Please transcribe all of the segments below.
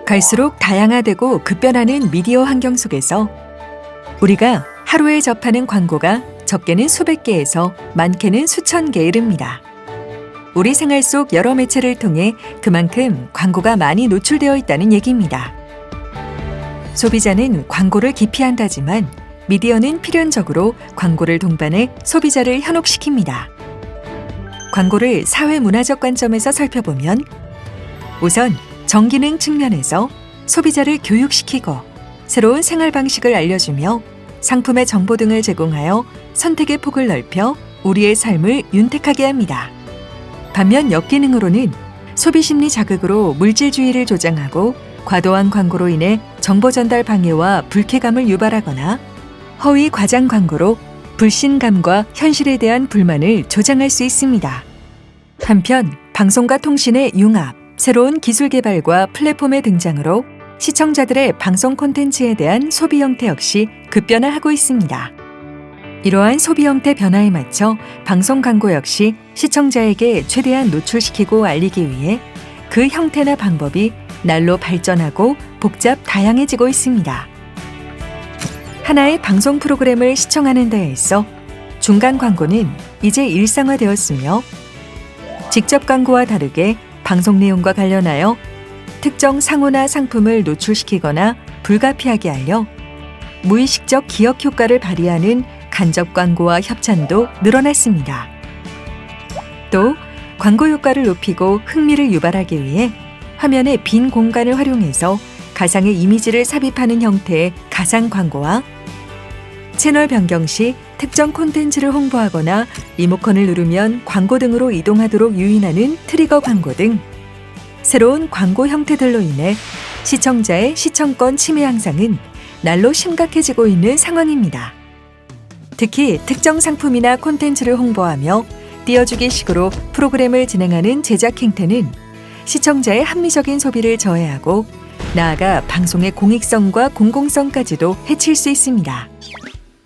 갈수록 다양화되고 급변하는 미디어 환경 속에서 우리가 하루에 접하는 광고가 적게는 수백 개에서 많게는 수천 개에 이릅니다. 우리 생활 속 여러 매체를 통해 그만큼 광고가 많이 노출되어 있다는 얘기입니다. 소비자는 광고를 기피한다지만 미디어는 필연적으로 광고를 동반해 소비자를 현혹시킵니다. 광고를 사회문화적 관점에서 살펴보면 우선 정기능 측면에서 소비자를 교육시키고 새로운 생활 방식을 알려주며 상품의 정보 등을 제공하여 선택의 폭을 넓혀 우리의 삶을 윤택하게 합니다. 반면 역기능으로는 소비심리 자극으로 물질주의를 조장하고 과도한 광고로 인해 정보 전달 방해와 불쾌감을 유발하거나 허위 과장 광고로 불신감과 현실에 대한 불만을 조장할 수 있습니다. 한편 방송과 통신의 융합, 새로운 기술 개발과 플랫폼의 등장으로 시청자들의 방송 콘텐츠에 대한 소비 형태 역시 급변화하고 있습니다. 이러한 소비 형태 변화에 맞춰 방송 광고 역시 시청자에게 최대한 노출시키고 알리기 위해 그 형태나 방법이 날로 발전하고 복잡 다양해지고 있습니다. 하나의 방송 프로그램을 시청하는 데에 있어 중간 광고는 이제 일상화되었으며 직접 광고와 다르게 방송 내용과 관련하여 특정 상호나 상품을 노출시키거나 불가피하게 하려 무의식적 기억 효과를 발휘하는 간접 광고와 협찬도 늘어났습니다. 또 광고 효과를 높이고 흥미를 유발하기 위해 화면의 빈 공간을 활용해서 가상의 이미지를 삽입하는 형태의 가상 광고와 채널 변경 시 특정 콘텐츠를 홍보하거나 리모컨을 누르면 광고 등으로 이동하도록 유인하는 트리거 광고 등 새로운 광고 형태들로 인해 시청자의 시청권 침해 양상은 날로 심각해지고 있는 상황입니다. 특히 특정 상품이나 콘텐츠를 홍보하며 띄워주기식으로 프로그램을 진행하는 제작 행태는 시청자의 합리적인 소비를 저해하고 나아가 방송의 공익성과 공공성까지도 해칠 수 있습니다.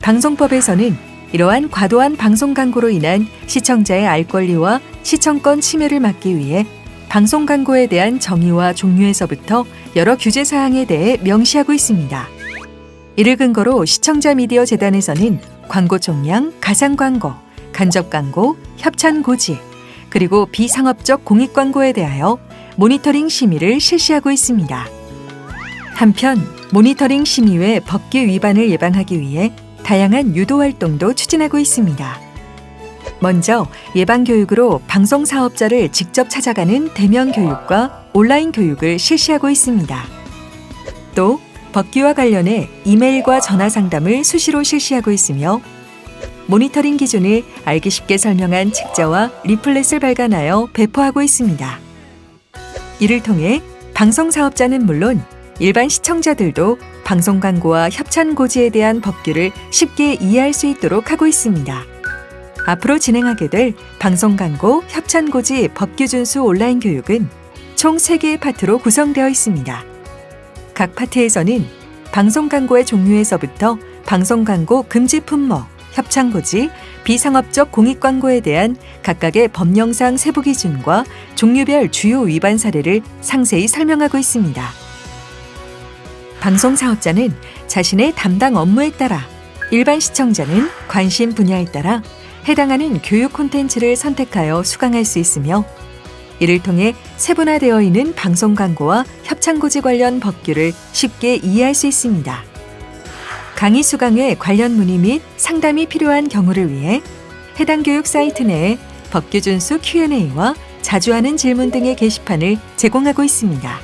방송법에서는 이러한 과도한 방송 광고로 인한 시청자의 알 권리와 시청권 침해를 막기 위해 방송 광고에 대한 정의와 종류에서부터 여러 규제 사항에 대해 명시하고 있습니다. 이를 근거로 시청자 미디어 재단에서는 광고 총량, 가상 광고, 간접 광고, 협찬 고지, 그리고 비상업적 공익 광고에 대하여 모니터링 심의를 실시하고 있습니다. 한편 모니터링 심의외 법규 위반을 예방하기 위해 다양한 유도 활동도 추진하고 있습니다. 먼저 예방 교육으로 방송 사업자를 직접 찾아가는 대면 교육과 온라인 교육을 실시하고 있습니다. 또 법규와 관련해 이메일과 전화 상담을 수시로 실시하고 있으며 모니터링 기준을 알기 쉽게 설명한 책자와 리플렛을 발간하여 배포하고 있습니다. 이를 통해 방송 사업자는 물론 일반 시청자들도 방송 광고와 협찬 고지에 대한 법규를 쉽게 이해할 수 있도록 하고 있습니다. 앞으로 진행하게 될 방송 광고, 협찬 고지 법규 준수 온라인 교육은 총 3개의 파트로 구성되어 있습니다. 각 파트에서는 방송 광고의 종류에서부터 방송 광고 금지 품목, 협찬 고지, 비상업적 공익 광고에 대한 각각의 법령상 세부 기준과 종류별 주요 위반 사례를 상세히 설명하고 있습니다. 방송 사업자는 자신의 담당 업무에 따라, 일반 시청자는 관심 분야에 따라 해당하는 교육 콘텐츠를 선택하여 수강할 수 있으며 이를 통해 세분화되어 있는 방송 광고와 협찬 고지 관련 법규를 쉽게 이해할 수 있습니다. 강의 수강에 관련 문의 및 상담이 필요한 경우를 위해 해당 교육 사이트 내에 법규 준수 Q&A와 자주 하는 질문 등의 게시판을 제공하고 있습니다.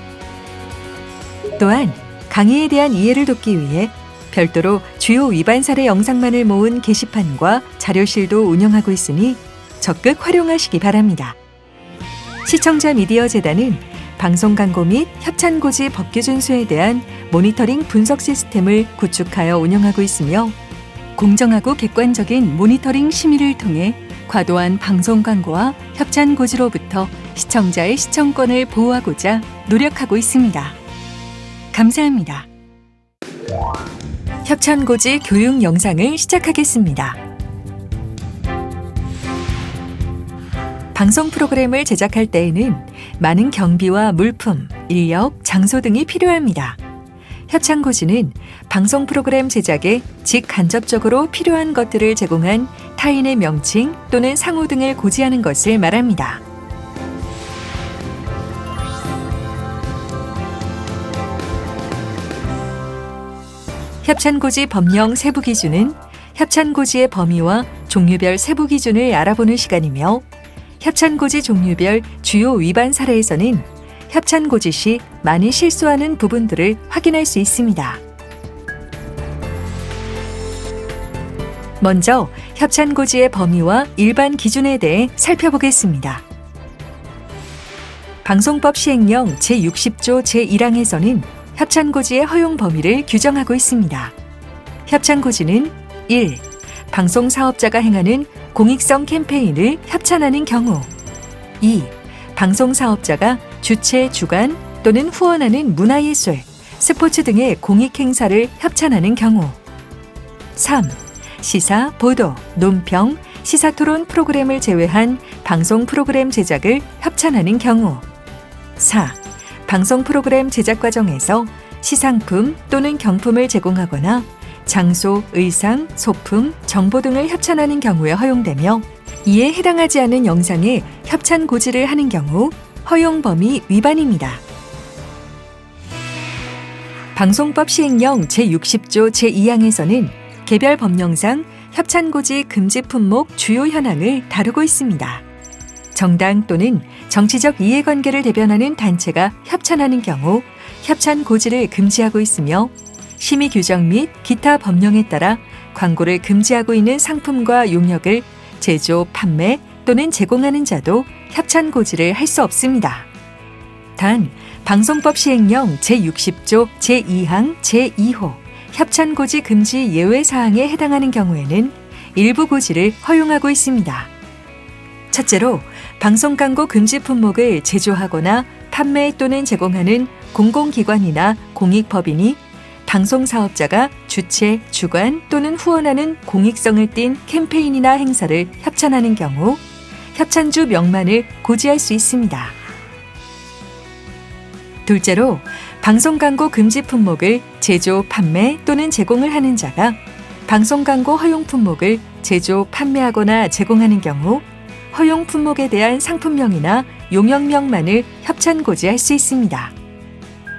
또한 강의에 대한 이해를 돕기 위해 별도로 주요 위반 사례 영상만을 모은 게시판과 자료실도 운영하고 있으니 적극 활용하시기 바랍니다. 시청자 미디어 재단은 방송 광고 및 협찬 고지 법규 준수에 대한 모니터링 분석 시스템을 구축하여 운영하고 있으며 공정하고 객관적인 모니터링 심의를 통해 과도한 방송 광고와 협찬 고지로부터 시청자의 시청권을 보호하고자 노력하고 있습니다. 감사합니다. 협찬 고지 교육 영상을 시작하겠습니다. 방송 프로그램을 제작할 때에는 많은 경비와 물품, 인력, 장소 등이 필요합니다. 협찬고지는 방송 프로그램 제작에 직간접적으로 필요한 것들을 제공한 타인의 명칭 또는 상호 등을 고지하는 것을 말합니다. 협찬고지 법령 세부 기준은 협찬고지의 범위와 종류별 세부 기준을 알아보는 시간이며, 협찬고지 종류별 주요 위반 사례에서는 협찬고지 시 많이 실수하는 부분들을 확인할 수 있습니다. 먼저 협찬고지의 범위와 일반 기준에 대해 살펴보겠습니다. 방송법 시행령 제60조 제1항에서는 협찬고지의 허용 범위를 규정하고 있습니다. 협찬고지는 1. 방송사업자가 행하는 공익성 캠페인을 협찬하는 경우. 2. 방송사업자가 주최, 주관 또는 후원하는 문화예술, 스포츠 등의 공익행사를 협찬하는 경우. 3. 시사, 보도, 논평, 시사토론 프로그램을 제외한 방송 프로그램 제작을 협찬하는 경우. 4. 방송 프로그램 제작 과정에서 시상품 또는 경품을 제공하거나 장소, 의상, 소품, 정보 등을 협찬하는 경우에 허용되며, 이에 해당하지 않은 영상에 협찬 고지를 하는 경우 허용 범위 위반입니다. 방송법 시행령 제60조 제2항에서는 개별 법령상 협찬 고지 금지 품목 주요 현황을 다루고 있습니다. 정당 또는 정치적 이해관계를 대변하는 단체가 협찬하는 경우 협찬 고지를 금지하고 있으며, 심의 규정 및 기타 법령에 따라 광고를 금지하고 있는 상품과 용역을 제조, 판매 또는 제공하는 자도 협찬 고지를 할 수 없습니다. 단, 방송법 시행령 제60조 제2항 제2호 협찬 고지 금지 예외 사항에 해당하는 경우에는 일부 고지를 허용하고 있습니다. 첫째로, 방송 광고 금지 품목을 제조하거나 판매 또는 제공하는 공공기관이나 공익법인이 방송사업자가 주최, 주관 또는 후원하는 공익성을 띤 캠페인이나 행사를 협찬하는 경우 협찬주 명만을 고지할 수 있습니다. 둘째로, 방송 광고 금지 품목을 제조, 판매 또는 제공을 하는 자가 방송 광고 허용 품목을 제조, 판매하거나 제공하는 경우 허용 품목에 대한 상품명이나 용역명만을 협찬 고지할 수 있습니다.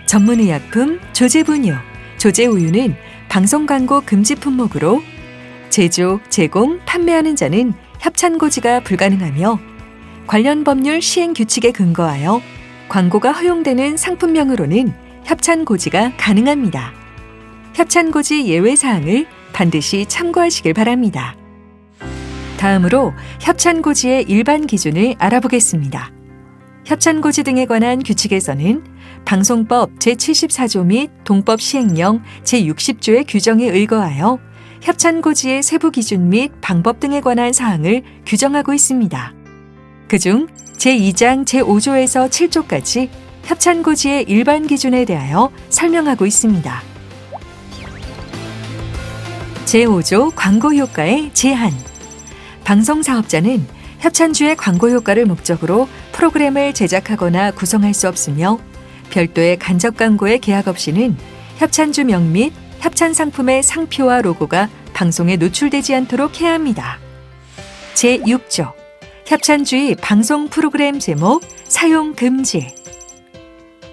전문의약품, 조제분유, 조제우유는 방송 광고 금지 품목으로 제조, 제공, 판매하는 자는 협찬 고지가 불가능하며, 관련 법률 시행 규칙에 근거하여 광고가 허용되는 상품명으로는 협찬 고지가 가능합니다. 협찬 고지 예외 사항을 반드시 참고하시길 바랍니다. 다음으로 협찬 고지의 일반 기준을 알아보겠습니다. 협찬 고지 등에 관한 규칙에서는 방송법 제74조 및 동법 시행령 제60조의 규정에 의거하여 협찬 고지의 세부 기준 및 방법 등에 관한 사항을 규정하고 있습니다. 그중 제2장 제5조에서 7조까지 협찬 고지의 일반 기준에 대하여 설명하고 있습니다. 제5조 광고 효과의 제한. 방송사업자는 협찬주의 광고 효과를 목적으로 프로그램을 제작하거나 구성할 수 없으며, 별도의 간접 광고의 계약 없이는 협찬주명 및 협찬 상품의 상표와 로고가 방송에 노출되지 않도록 해야 합니다. 제6조 협찬주의 방송 프로그램 제목 사용 금지.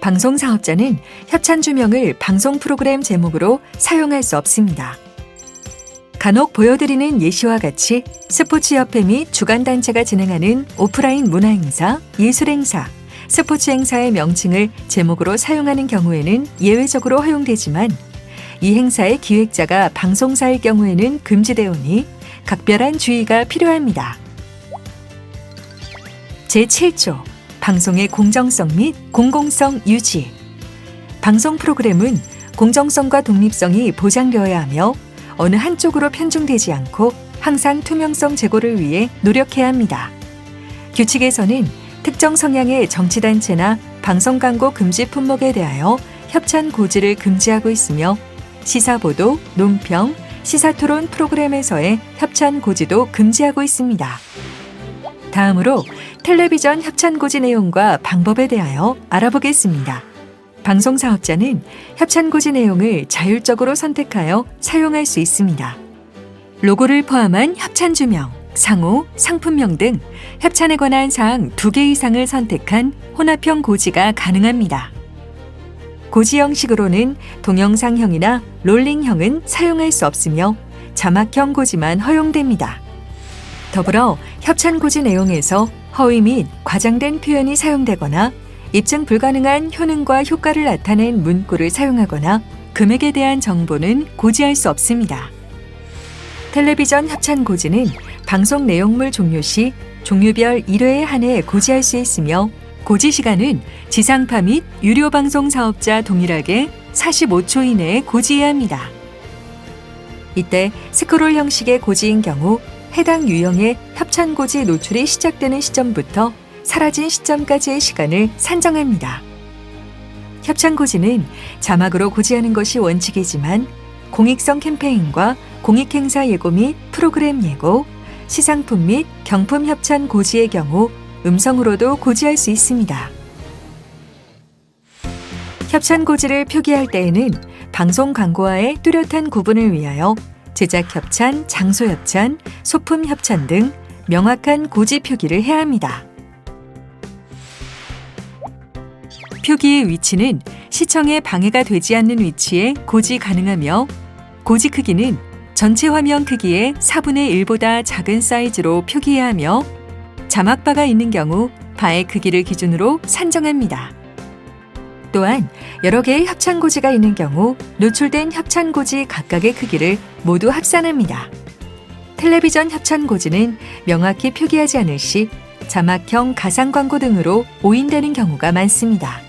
방송사업자는 협찬주명을 방송 프로그램 제목으로 사용할 수 없습니다. 간혹 보여드리는 예시와 같이 스포츠협회 및 주간단체가 진행하는 오프라인 문화행사, 예술행사, 스포츠 행사의 명칭을 제목으로 사용하는 경우에는 예외적으로 허용되지만, 이 행사의 기획자가 방송사일 경우에는 금지되오니 각별한 주의가 필요합니다. 제7조 방송의 공정성 및 공공성 유지. 방송 프로그램은 공정성과 독립성이 보장되어야 하며, 어느 한쪽으로 편중되지 않고 항상 투명성 제고를 위해 노력해야 합니다. 규칙에서는 특정 성향의 정치단체나 방송 광고 금지 품목에 대하여 협찬 고지를 금지하고 있으며, 시사보도, 논평, 시사토론 프로그램에서의 협찬 고지도 금지하고 있습니다. 다음으로 텔레비전 협찬고지 내용과 방법에 대하여 알아보겠습니다. 방송사업자는 협찬고지 내용을 자율적으로 선택하여 사용할 수 있습니다. 로고를 포함한 협찬주명, 상호, 상품명 등 협찬에 관한 사항 2개 이상을 선택한 혼합형 고지가 가능합니다. 고지 형식으로는 동영상형이나 롤링형은 사용할 수 없으며 자막형 고지만 허용됩니다. 더불어 협찬 고지 내용에서 허위 및 과장된 표현이 사용되거나 입증 불가능한 효능과 효과를 나타낸 문구를 사용하거나 금액에 대한 정보는 고지할 수 없습니다. 텔레비전 협찬 고지는 방송 내용물 종료 시 종류별 1회에 한해 고지할 수 있으며 고지 시간은 지상파 및 유료 방송 사업자 동일하게 45초 이내에 고지해야 합니다. 이때 스크롤 형식의 고지인 경우 해당 유형의 협찬 고지 노출이 시작되는 시점부터 사라진 시점까지의 시간을 산정합니다. 협찬 고지는 자막으로 고지하는 것이 원칙이지만 공익성 캠페인과 공익행사 예고 및 프로그램 예고, 시상품 및 경품 협찬 고지의 경우 음성으로도 고지할 수 있습니다. 협찬 고지를 표기할 때에는 방송 광고와의 뚜렷한 구분을 위하여 제작 협찬, 장소 협찬, 소품 협찬 등 명확한 고지 표기를 해야 합니다. 표기의 위치는 시청에 방해가 되지 않는 위치에 고지 가능하며 고지 크기는 전체 화면 크기의 4분의 1보다 작은 사이즈로 표기해야 하며 자막바가 있는 경우 바의 크기를 기준으로 산정합니다. 또한 여러 개의 협찬고지가 있는 경우 노출된 협찬고지 각각의 크기를 모두 합산합니다. 텔레비전 협찬고지는 명확히 표기하지 않을 시 자막형 가상광고 등으로 오인되는 경우가 많습니다.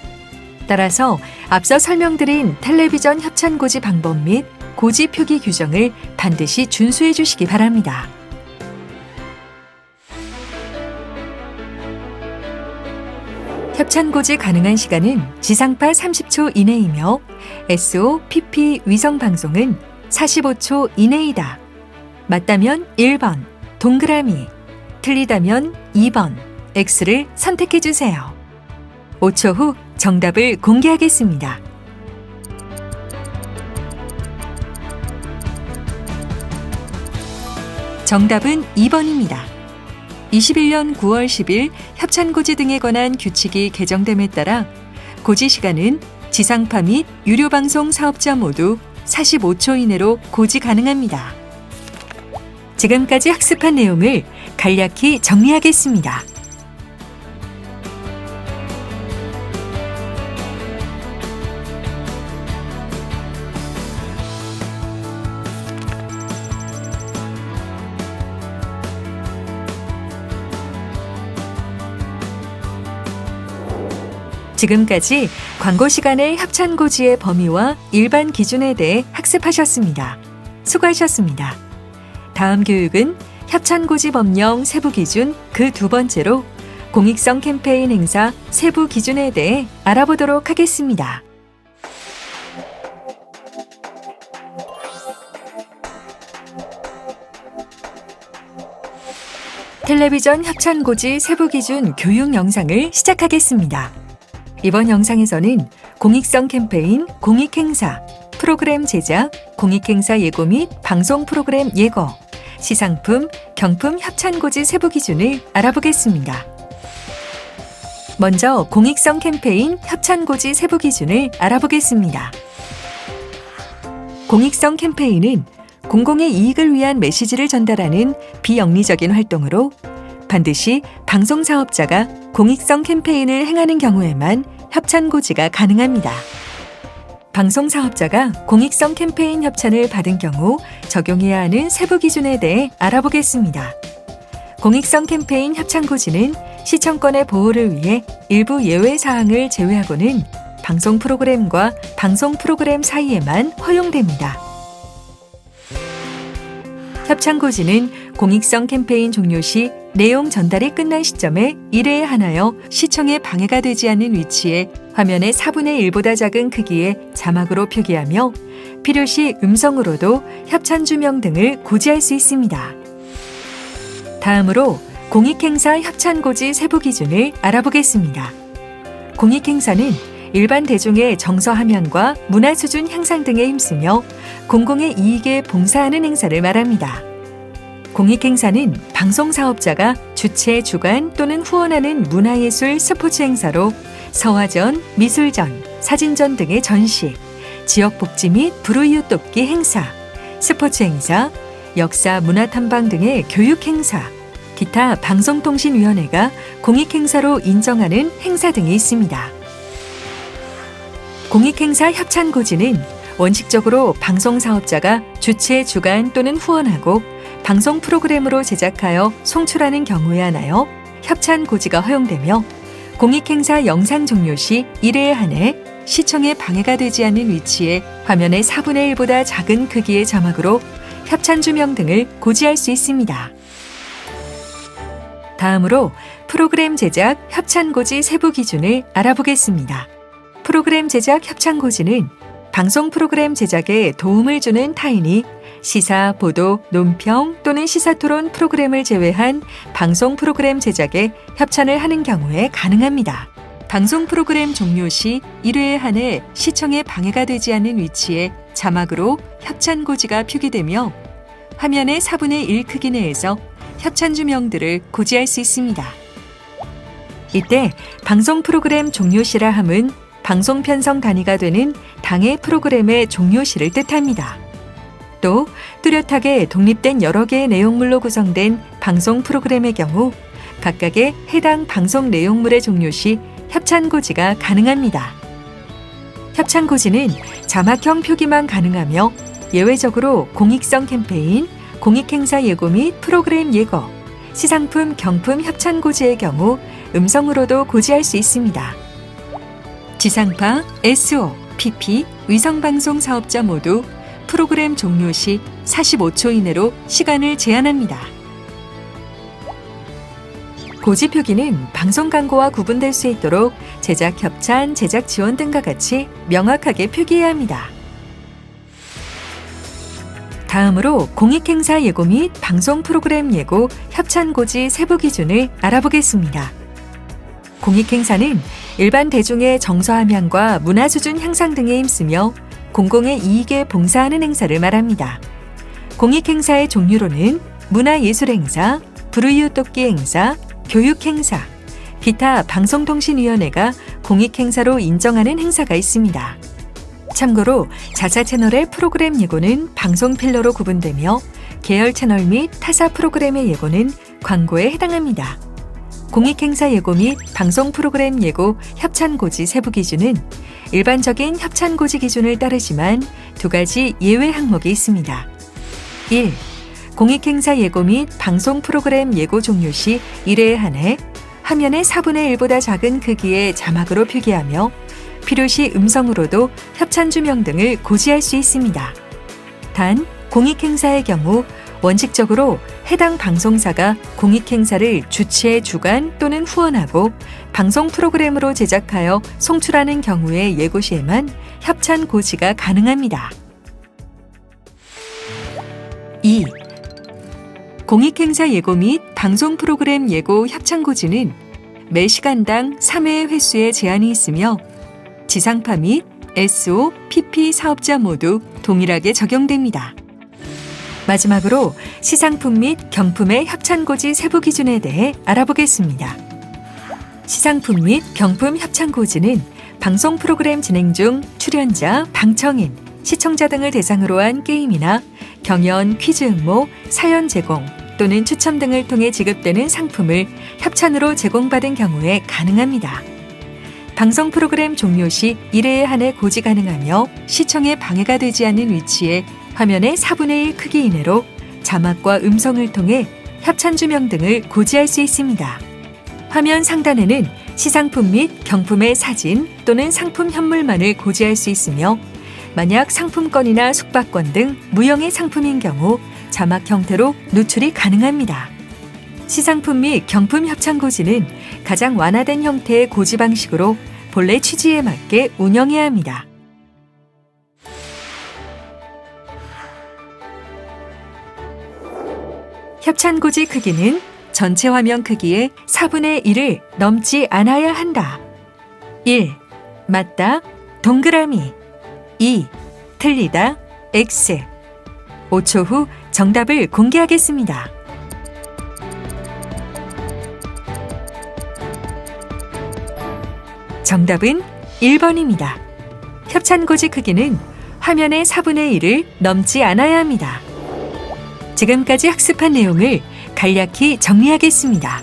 따라서 앞서 설명드린 텔레비전 협찬고지 방법 및 고지 표기 규정을 반드시 준수해 주시기 바랍니다. 협찬고지 가능한 시간은 지상파 30초 이내이며 SO, PP 위성방송은 45초 이내이다. 맞다면 1번, 동그라미, 틀리다면 2번, X를 선택해 주세요. 5초 후 정답을 공개하겠습니다. 정답은 2번입니다. 21년 9월 10일 협찬고지 등에 관한 규칙이 개정됨에 따라 고지 시간은 지상파 및 유료 방송 사업자 모두 45초 이내로 고지 가능합니다. 지금까지 학습한 내용을 간략히 정리하겠습니다. 지금까지 광고 시간의 협찬고지의 범위와 일반 기준에 대해 학습하셨습니다. 수고하셨습니다. 다음 교육은 협찬고지 법령 세부 기준 그 2번째로 공익성 캠페인 행사 세부 기준에 대해 알아보도록 하겠습니다. 텔레비전 협찬고지 세부 기준 교육 영상을 시작하겠습니다. 이번 영상에서는 공익성 캠페인, 공익행사, 프로그램 제작, 공익행사 예고 및 방송 프로그램 예고, 시상품, 경품 협찬고지 세부 기준을 알아보겠습니다. 먼저 공익성 캠페인 협찬고지 세부 기준을 알아보겠습니다. 공익성 캠페인은 공공의 이익을 위한 메시지를 전달하는 비영리적인 활동으로 반드시 방송사업자가 공익성 캠페인을 행하는 경우에만 협찬고지가 가능합니다. 방송사업자가 공익성 캠페인 협찬을 받은 경우 적용해야 하는 세부 기준에 대해 알아보겠습니다. 공익성 캠페인 협찬고지는 시청권의 보호를 위해 일부 예외 사항을 제외하고는 방송 프로그램과 방송 프로그램 사이에만 허용됩니다. 협찬고지는 공익성 캠페인 종료 시 내용 전달이 끝난 시점에 1회에 한하여 시청에 방해가 되지 않는 위치에 화면의 4분의 1보다 작은 크기의 자막으로 표기하며 필요시 음성으로도 협찬주명 등을 고지할 수 있습니다. 다음으로 공익행사 협찬고지 세부 기준을 알아보겠습니다. 공익행사는 일반 대중의 정서 함양과 문화 수준 향상 등에 힘쓰며 공공의 이익에 봉사하는 행사를 말합니다. 공익행사는 방송사업자가 주최, 주관 또는 후원하는 문화예술 스포츠 행사로 서화전, 미술전, 사진전 등의 전시, 지역복지 및 불우이웃 돕기 행사, 스포츠 행사, 역사 문화탐방 등의 교육 행사, 기타 방송통신위원회가 공익행사로 인정하는 행사 등이 있습니다. 공익행사 협찬고지는 원칙적으로 방송사업자가 주최, 주관 또는 후원하고 방송 프로그램으로 제작하여 송출하는 경우에 한하여 협찬고지가 허용되며 공익행사 영상 종료 시 1회에 한해 시청에 방해가 되지 않는 위치에 화면의 4분의 1보다 작은 크기의 자막으로 협찬 주명 등을 고지할 수 있습니다. 다음으로 프로그램 제작 협찬고지 세부 기준을 알아보겠습니다. 프로그램 제작 협찬고지는 방송 프로그램 제작에 도움을 주는 타인이 시사, 보도, 논평 또는 시사토론 프로그램을 제외한 방송 프로그램 제작에 협찬을 하는 경우에 가능합니다. 방송 프로그램 종료 시 1회에 한해 시청에 방해가 되지 않는 위치에 자막으로 협찬고지가 표기되며 화면의 4분의 1 크기 내에서 협찬 주명들을 고지할 수 있습니다. 이때 방송 프로그램 종료시라 함은 방송 편성 단위가 되는 당의 프로그램의 종료시를 뜻합니다. 또 뚜렷하게 독립된 여러 개의 내용물로 구성된 방송 프로그램의 경우 각각의 해당 방송 내용물의 종료시 협찬고지가 가능합니다. 협찬고지는 자막형 표기만 가능하며 예외적으로 공익성 캠페인, 공익행사 예고 및 프로그램 예고, 시상품, 경품 협찬고지의 경우 음성으로도 고지할 수 있습니다. 지상파, SO, PP, 위성방송 사업자 모두 프로그램 종료 시 45초 이내로 시간을 제한합니다. 고지 표기는 방송 광고와 구분될 수 있도록 제작 협찬, 제작 지원 등과 같이 명확하게 표기해야 합니다. 다음으로 공익행사 예고 및 방송 프로그램 예고 협찬고지 세부 기준을 알아보겠습니다. 공익행사는 일반 대중의 정서 함양과 문화 수준 향상 등에 힘쓰며 공공의 이익에 봉사하는 행사를 말합니다. 공익행사의 종류로는 문화예술행사, 불우이웃 돕기 행사, 교육행사, 기타 방송통신위원회가 공익행사로 인정하는 행사가 있습니다. 참고로 자사 채널의 프로그램 예고는 방송 필러로 구분되며 계열 채널 및 타사 프로그램의 예고는 광고에 해당합니다. 공익행사 예고 및 방송 프로그램 예고 협찬고지 세부 기준은 일반적인 협찬고지 기준을 따르지만 두 가지 예외 항목이 있습니다. 1. 공익행사 예고 및 방송 프로그램 예고 종료 시 1회에 한해 화면의 4분의 1보다 작은 크기의 자막으로 표기하며 필요시 음성으로도 협찬 주명 등을 고지할 수 있습니다. 단, 공익행사의 경우 원칙적으로 해당 방송사가 공익행사를 주최, 주관 또는 후원하고 방송 프로그램으로 제작하여 송출하는 경우의 예고 시에만 협찬 고지가 가능합니다. 2. 공익행사 예고 및 방송 프로그램 예고 협찬 고지는 매 시간당 3회 횟수의 제한이 있으며 지상파 및 SO, PP 사업자 모두 동일하게 적용됩니다. 마지막으로 시상품 및 경품의 협찬고지 세부 기준에 대해 알아보겠습니다. 시상품 및 경품 협찬고지는 방송 프로그램 진행 중 출연자, 방청인, 시청자 등을 대상으로 한 게임이나 경연, 퀴즈 응모, 사연 제공 또는 추첨 등을 통해 지급되는 상품을 협찬으로 제공받은 경우에 가능합니다. 방송 프로그램 종료 시 1회에 한해 고지 가능하며 시청에 방해가 되지 않는 위치에 화면의 4분의 1 크기 이내로 자막과 음성을 통해 협찬 주명 등을 고지할 수 있습니다. 화면 상단에는 시상품 및 경품의 사진 또는 상품 현물만을 고지할 수 있으며 만약 상품권이나 숙박권 등 무형의 상품인 경우 자막 형태로 노출이 가능합니다. 시상품 및 경품 협찬 고지는 가장 완화된 형태의 고지 방식으로 본래 취지에 맞게 운영해야 합니다. 협찬고지 크기는 전체 화면 크기의 4분의 1을 넘지 않아야 한다. 1. 맞다. 동그라미. 2. 틀리다. X. 5초 후 정답을 공개하겠습니다. 정답은 1번입니다. 협찬고지 크기는 화면의 4분의 1을 넘지 않아야 합니다. 지금까지 학습한 내용을 간략히 정리하겠습니다.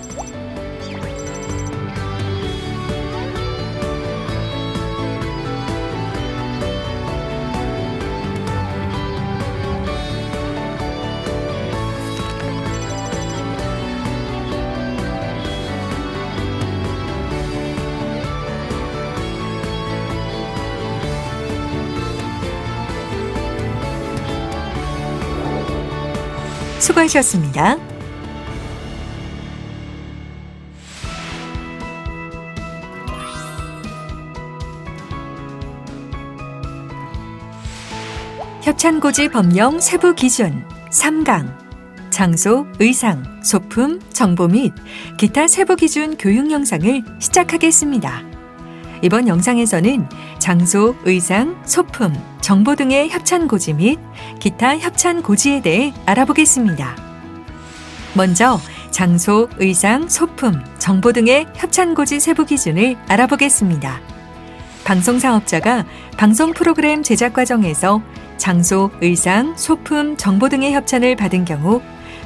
수고하셨습니다. 협찬고지 법령 세부 기준 3강 장소, 의상, 소품, 정보 및 기타 세부 기준 교육 영상을 시작하겠습니다. 이번 영상에서는 장소, 의상, 소품, 정보 등의 협찬고지 및 기타 협찬고지에 대해 알아보겠습니다. 먼저 장소, 의상, 소품, 정보 등의 협찬고지 세부 기준을 알아보겠습니다. 방송사업자가 방송 프로그램 제작 과정에서 장소, 의상, 소품, 정보 등의 협찬을 받은 경우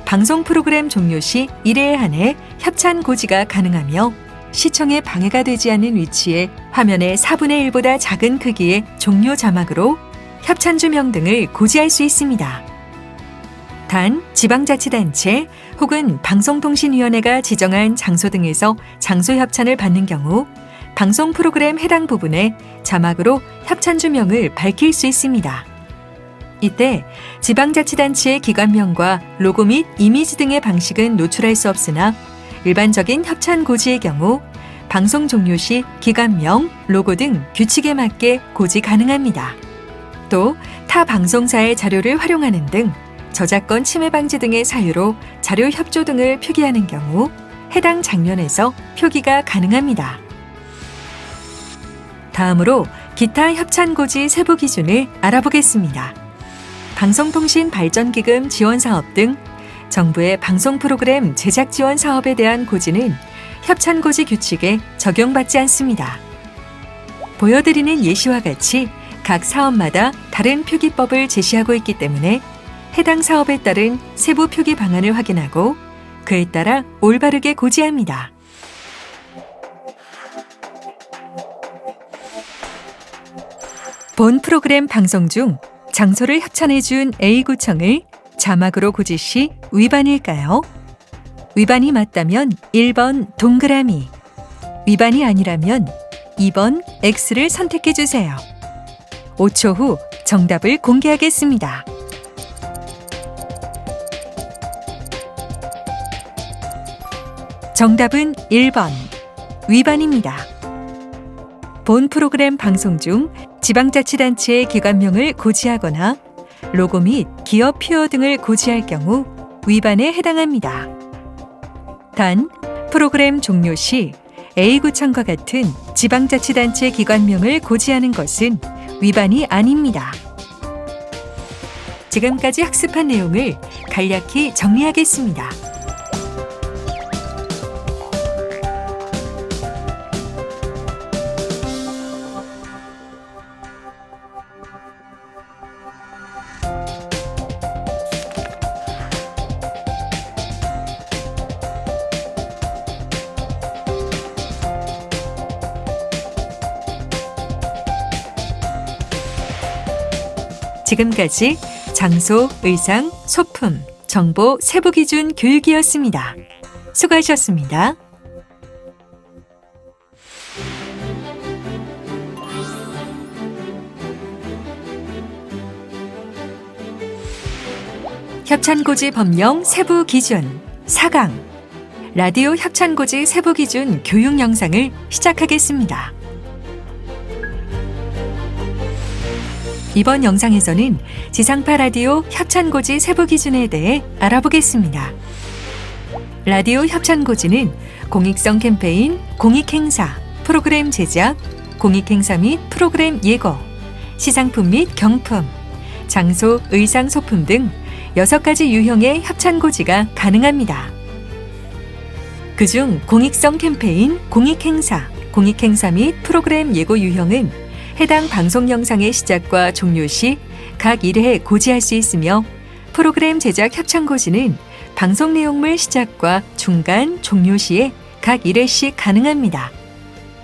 방송 프로그램 종료 시 1회에 한해 협찬고지가 가능하며 시청에 방해가 되지 않는 위치에 화면의 4분의 1보다 작은 크기의 종료 자막으로 협찬주명 등을 고지할 수 있습니다. 단, 지방자치단체 혹은 방송통신위원회가 지정한 장소 등에서 장소 협찬을 받는 경우 방송 프로그램 해당 부분에 자막으로 협찬주명을 밝힐 수 있습니다. 이때 지방자치단체의 기관명과 로고 및 이미지 등의 방식은 노출할 수 없으나 일반적인 협찬고지의 경우 방송 종료 시 기관명, 로고 등 규칙에 맞게 고지 가능합니다. 또 타 방송사의 자료를 활용하는 등 저작권 침해 방지 등의 사유로 자료 협조 등을 표기하는 경우 해당 장면에서 표기가 가능합니다. 다음으로 기타 협찬고지 세부 기준을 알아보겠습니다. 방송통신발전기금 지원사업 등 정부의 방송 프로그램 제작 지원 사업에 대한 고지는 협찬고지 규칙에 적용받지 않습니다. 보여드리는 예시와 같이 각 사업마다 다른 표기법을 제시하고 있기 때문에 해당 사업에 따른 세부 표기 방안을 확인하고 그에 따라 올바르게 고지합니다. 본 프로그램 방송 중 장소를 협찬해준 A구청을 자막으로 고지 시 위반일까요? 위반이 맞다면 1번 동그라미, 위반이 아니라면 2번 X를 선택해 주세요. 5초 후 정답을 공개하겠습니다. 정답은 1번 위반입니다. 본 프로그램 방송 중 지방자치단체의 기관명을 고지하거나 로고 및 기업 표어 등을 고지할 경우 위반에 해당합니다. 단, 프로그램 종료 시 A구청과 같은 지방자치단체 기관명을 고지하는 것은 위반이 아닙니다. 지금까지 학습한 내용을 간략히 정리하겠습니다. 지금까지 장소, 의상, 소품, 정보 세부 기준 교육이었습니다. 수고하셨습니다. 협찬고지 법령 세부 기준 4강 라디오 협찬고지 세부 기준 교육 영상을 시작하겠습니다. 이번 영상에서는 지상파 라디오 협찬고지 세부 기준에 대해 알아보겠습니다. 라디오 협찬고지는 공익성 캠페인, 공익행사, 프로그램 제작, 공익행사 및 프로그램 예고, 시상품 및 경품, 장소, 의상, 소품 등 6가지 유형의 협찬고지가 가능합니다. 그중 공익성 캠페인, 공익행사, 공익행사 및 프로그램 예고 유형은 해당 방송 영상의 시작과 종료 시 각 1회에 고지할 수 있으며, 프로그램 제작 협찬고지는 방송 내용물 시작과 중간, 종료 시에 각 1회씩 가능합니다.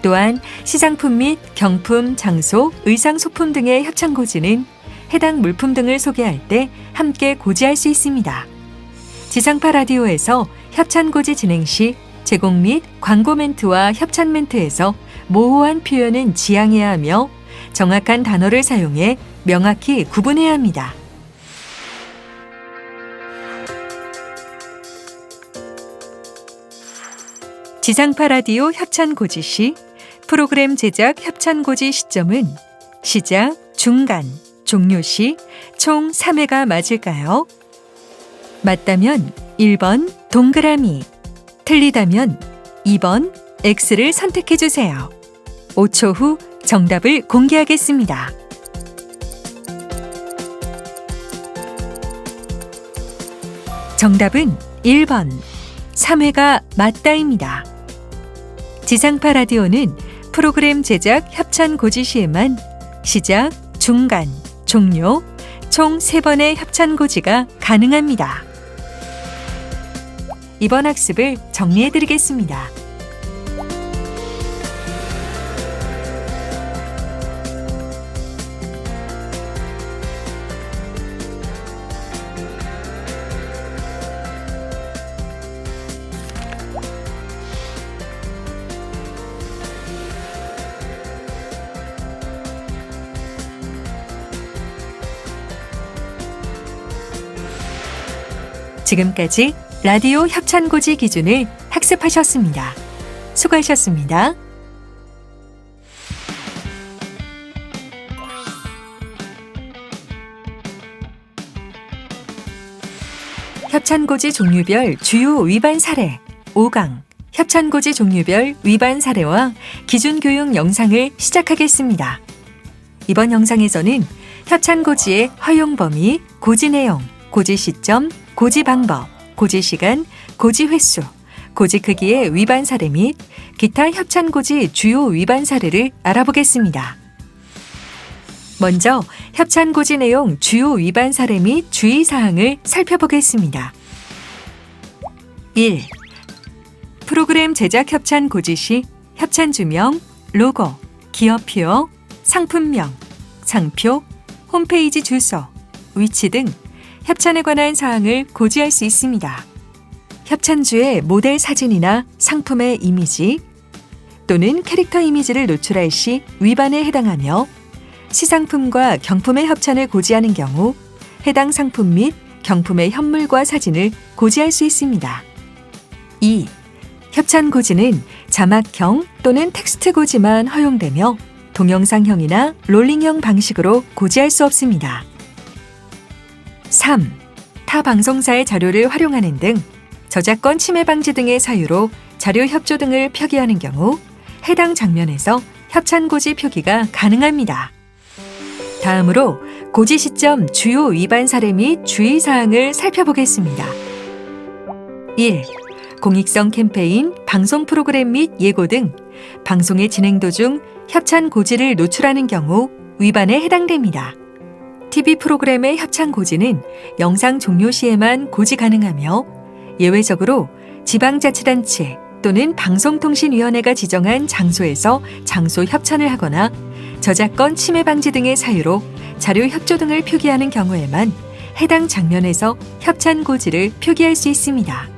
또한 시상품 및 경품, 장소, 의상, 소품 등의 협찬고지는 해당 물품 등을 소개할 때 함께 고지할 수 있습니다. 지상파 라디오에서 협찬고지 진행 시 제공 및 광고 멘트와 협찬 멘트에서 모호한 표현은 지양해야 하며 정확한 단어를 사용해 명확히 구분해야 합니다. 지상파 라디오 협찬고지 시 프로그램 제작 협찬고지 시점은 시작, 중간, 종료 시 총 3회가 맞을까요? 맞다면 1번 동그라미, 틀리다면 2번 X를 선택해 주세요. 5초 후 정답을 공개하겠습니다. 정답은 1번 3회가 맞다입니다. 지상파 라디오는 프로그램 제작 협찬 고지 시에만 시작, 중간, 종료 총 3번의 협찬 고지가 가능합니다. 이번 학습을 정리해 드리겠습니다. 지금까지 라디오 협찬고지 기준을 학습하셨습니다. 수고하셨습니다. 협찬고지 종류별 주요 위반 사례 5강 협찬고지 종류별 위반 사례와 기준 교육 영상을 시작하겠습니다. 이번 영상에서는 협찬고지의 허용 범위, 고지 내용, 고지 시점, 고지 방법, 고지 시간, 고지 횟수, 고지 크기의 위반 사례 및 기타 협찬고지 주요 위반 사례를 알아보겠습니다. 먼저 협찬고지 내용 주요 위반 사례 및 주의사항을 살펴보겠습니다. 1. 프로그램 제작 협찬 고지 시 협찬주명, 로고, 기업표, 상품명, 상표, 홈페이지 주소, 위치 등 협찬에 관한 사항을 고지할 수 있습니다. 협찬주의 모델 사진이나 상품의 이미지 또는 캐릭터 이미지를 노출할 시 위반에 해당하며 시상품과 경품의 협찬을 고지하는 경우 해당 상품 및 경품의 현물과 사진을 고지할 수 있습니다. 2. 협찬 고지는 자막형 또는 텍스트 고지만 허용되며 동영상형이나 롤링형 방식으로 고지할 수 없습니다. 3. 타 방송사의 자료를 활용하는 등 저작권 침해 방지 등의 사유로 자료 협조 등을 표기하는 경우 해당 장면에서 협찬 고지 표기가 가능합니다. 다음으로 고지 시점 주요 위반 사례 및 주의사항을 살펴보겠습니다. 1. 공익성 캠페인, 방송 프로그램 및 예고 등 방송의 진행 도중 협찬 고지를 노출하는 경우 위반에 해당됩니다. TV 프로그램의 협찬 고지는 영상 종료 시에만 고지 가능하며 예외적으로 지방자치단체 또는 방송통신위원회가 지정한 장소에서 장소 협찬을 하거나 저작권 침해 방지 등의 사유로 자료 협조 등을 표기하는 경우에만 해당 장면에서 협찬 고지를 표기할 수 있습니다.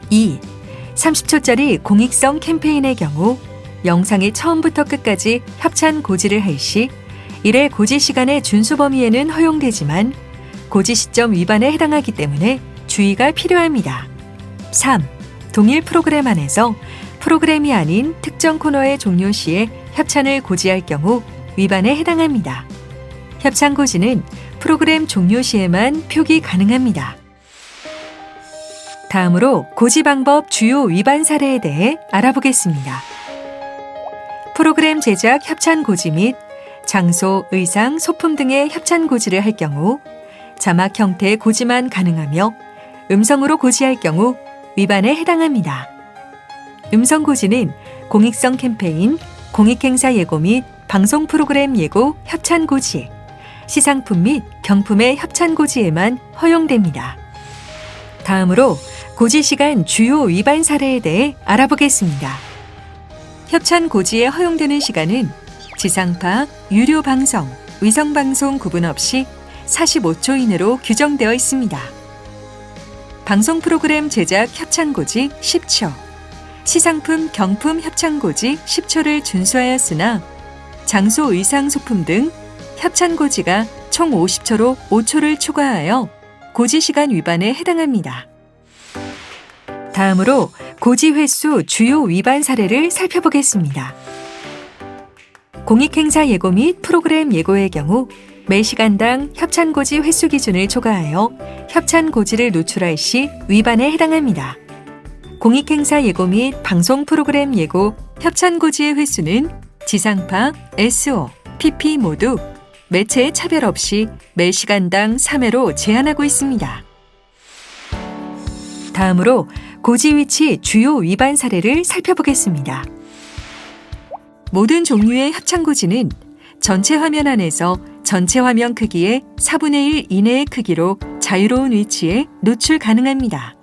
2. 30초짜리 공익성 캠페인의 경우 영상의 처음부터 끝까지 협찬 고지를 할 시 1회 고지 시간의 준수 범위에는 허용되지만 고지 시점 위반에 해당하기 때문에 주의가 필요합니다. 3. 동일 프로그램 안에서 프로그램이 아닌 특정 코너의 종료 시에 협찬을 고지할 경우 위반에 해당합니다. 협찬 고지는 프로그램 종료 시에만 표기 가능합니다. 다음으로 고지 방법 주요 위반 사례에 대해 알아보겠습니다. 프로그램 제작 협찬 고지 및 장소, 의상, 소품 등의 협찬 고지를 할 경우 자막 형태의 고지만 가능하며 음성으로 고지할 경우 위반에 해당합니다. 음성 고지는 공익성 캠페인, 공익행사 예고 및 방송 프로그램 예고 협찬 고지, 시상품 및 경품의 협찬 고지에만 허용됩니다. 다음으로 고지 시간 주요 위반 사례에 대해 알아보겠습니다. 협찬 고지에 허용되는 시간은 지상파, 유료 방송, 위성 방송 구분 없이 45초 이내로 규정되어 있습니다. 방송 프로그램 제작 협찬 고지 10초, 시상품, 경품 협찬 고지 10초를 준수하였으나 장소, 의상, 소품 등 협찬 고지가 총 50초로 5초를 초과하여 고지 시간 위반에 해당합니다. 다음으로 고지 횟수 주요 위반 사례를 살펴보겠습니다. 공익행사 예고 및 프로그램 예고의 경우 매 시간당 협찬 고지 횟수 기준을 초과하여 협찬 고지를 노출할 시 위반에 해당합니다. 공익행사 예고 및 방송 프로그램 예고 협찬 고지의 횟수는 지상파, SO, PP 모두 매체의 차별 없이 매 시간당 3회로 제한하고 있습니다. 다음으로 고지 위치 주요 위반 사례를 살펴보겠습니다. 모든 종류의 협찬 고지는 전체 화면 안에서 전체 화면 크기의 4분의 1 이내의 크기로 자유로운 위치에 노출 가능합니다.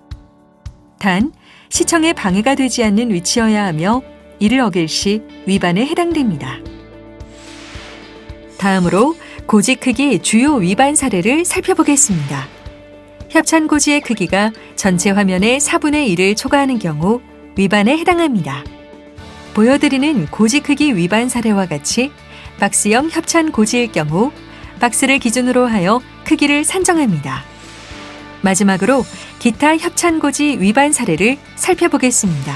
단, 시청에 방해가 되지 않는 위치여야 하며 이를 어길 시 위반에 해당됩니다. 다음으로 고지 크기 주요 위반 사례를 살펴보겠습니다. 협찬 고지의 크기가 전체 화면의 4분의 1을 초과하는 경우 위반에 해당합니다. 보여드리는 고지 크기 위반 사례와 같이 박스형 협찬 고지일 경우 박스를 기준으로 하여 크기를 산정합니다. 마지막으로 기타 협찬 고지 위반 사례를 살펴보겠습니다.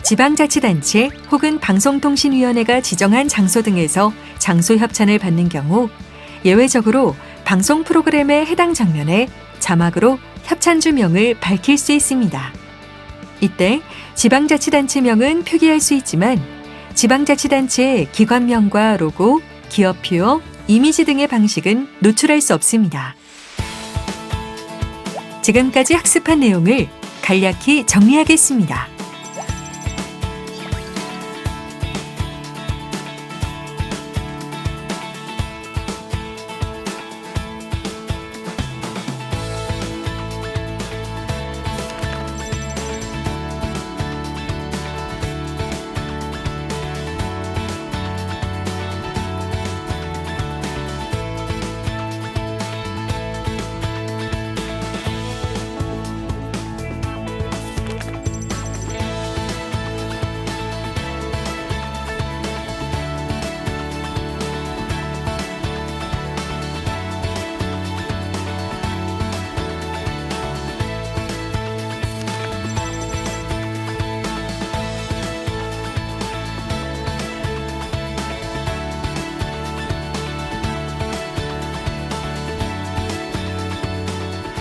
지방자치단체 혹은 방송통신위원회가 지정한 장소 등에서 장소 협찬을 받는 경우 예외적으로 방송 프로그램의 해당 장면에 자막으로 협찬주명을 밝힐 수 있습니다. 이때 지방자치단체명은 표기할 수 있지만 지방자치단체의 기관명과 로고, 기업표, 이미지 등의 방식은 노출할 수 없습니다. 지금까지 학습한 내용을 간략히 정리하겠습니다.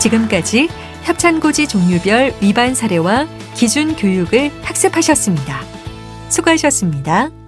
지금까지 협찬고지 종류별 위반 사례와 기준 교육을 학습하셨습니다. 수고하셨습니다.